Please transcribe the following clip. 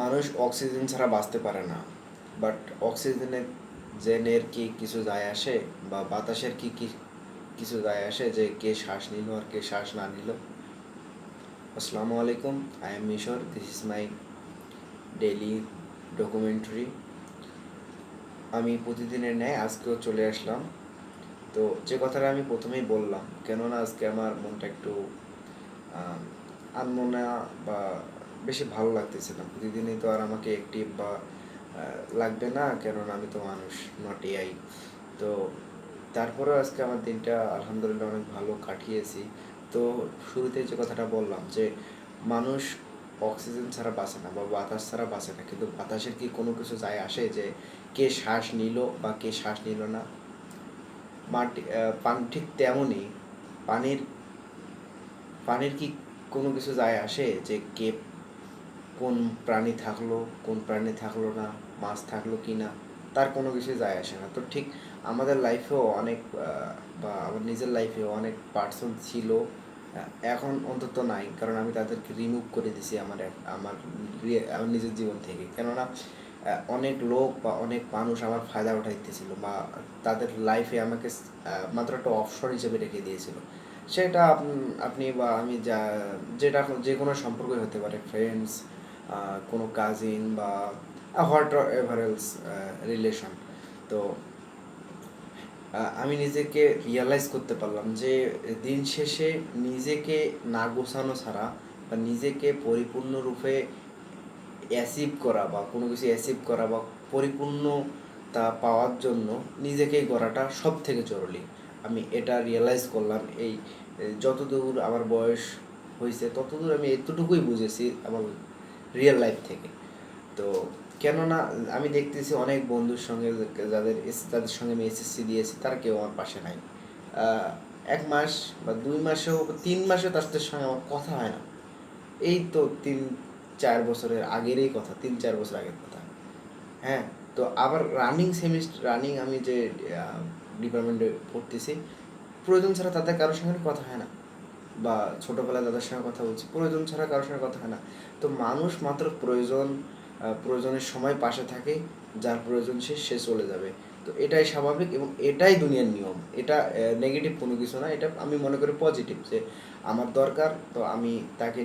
মানুষ অক্সিজেন ছাড়া বাঁচতে পারে না, বাট অক্সিজেনের জেনের কি কিছু যায় আসে, বা বাতাসের কি কিছু যায় আসে যে কে শ্বাস নিল আর কে শ্বাস না নিল? আসসালামু আলাইকুম, আই এম মিশর, this is my daily documentary. আমি প্রতিদিনের ন্যায় আজকেও চলে আসলাম। তো যে কথাটা আমি প্রথমেই বললাম, কেননা আজকে আমার মনটা একটু আনমনা বা বেশি ভালো লাগতেছে না। প্রতিদিনই তো আর আমাকে অ্যাক্টিভ বা লাগবে না, কেননা আমি তো মানুষ, নট এআই। তো তারপরেও আজকে আমার দিনটা আলহামদুলিল্লাহ অনেক ভালো কাটিয়েছি। তো শুরুতেই যে কথাটা বললাম যে মানুষ অক্সিজেন ছাড়া বাঁচে না বা বাতাস ছাড়া বাঁচে না, কিন্তু বাতাসের কি কোনো কিছু যায় আসে যে কে শ্বাস নিল বা কে শ্বাস নিল না? মাটি পানি ঠিক তেমনই, পানির পানির কি কোনো কিছু যায় আসে যে কে কোন প্রাণী থাকলো, কোন প্রাণী থাকলো না, মাছ থাকলো কি না, তার কোনো কিছুই যায় আসে না। তো ঠিক আমাদের লাইফেও অনেক বা আমার নিজের লাইফেও অনেক পার্সন ছিল, এখন অন্তত নাই, কারণ আমি তাদেরকে রিমুভ করে দিছি আমার নিজের জীবন থেকে। কেননা অনেক লোক বা অনেক মানুষ আমার ফায়দা উঠাইতেছিল বা তাদের লাইফে আমাকে মাত্র একটা অপশন হিসেবে রেখে দিয়েছিল। সেটা আপনি বা আমি যেটা যে কোনো সম্পর্কই হতে পারে, ফ্রেন্ডস, কোনো কাজিন বা হোয়াট এভার এলস রিলেশন। তো আমি নিজেকে রিয়ালাইজ করতে পারলাম যে দিন শেষে নিজেকে না গোছানো ছাড়া বা নিজেকে পরিপূর্ণরূপে অ্যাচিভ করা বা কোনো কিছু অ্যাচিভ করা বা পরিপূর্ণতা পাওয়ার জন্য নিজেকেই গড়াটা সব থেকে জরুরি। আমি এটা রিয়েলাইজ করলাম এই যতদূর আমার বয়স হয়েছে ততদূর আমি এতটুকুই বুঝেছি আমার রিয়েল লাইফ থেকে। তো কেননা আমি দেখতেছি অনেক বন্ধুর সঙ্গে যাদের সঙ্গে আমি এসএসসি দিয়েছি তারা কেউ আমার পাশে নাই। 1 মাস বা 2 মাসেও 3 মাসেও তাদের সঙ্গে আমার কথা হয় না। এই তো 3-4 বছরের আগেরই কথা, 3-4 বছর আগের কথা। হ্যাঁ, তো আবার রানিং আমি যে ডিপার্টমেন্টে পড়তেছি, প্রয়োজন ছাড়া তাদের কারোর সঙ্গে কথা হয় না, বা ছোটোবেলায় তাদের সঙ্গে কথা বলছি, প্রয়োজন ছাড়া কারোর সঙ্গে কথা হয় না। তো মানুষ মাত্র প্রয়োজনের সময় পাশে থাকে, যার প্রয়োজন সে চলে যাবে। তো এটাই স্বাভাবিক এবং এটাই দুনিয়ার নিয়ম। এটা নেগেটিভ কোনো কিছু না, এটা আমি মনে করি পজিটিভ, যে আমার দরকার তো আমি তাকে